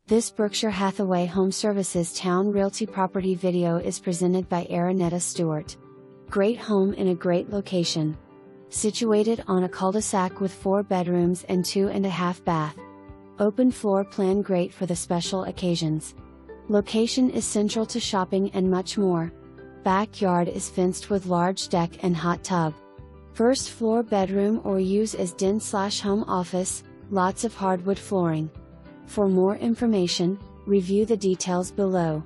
This Berkshire Hathaway HomeServices Towne Realty property video is presented by Aaronetta Stewart. Great home in a great location. Situated on a cul-de-sac with 4 bedrooms and 2.5 bath. Open floor plan great for the special occasions. Location is central to shopping and much more. Backyard is fenced with large deck and hot tub. First floor bedroom or use as den/home office, lots of hardwood flooring. For more information, review the details below.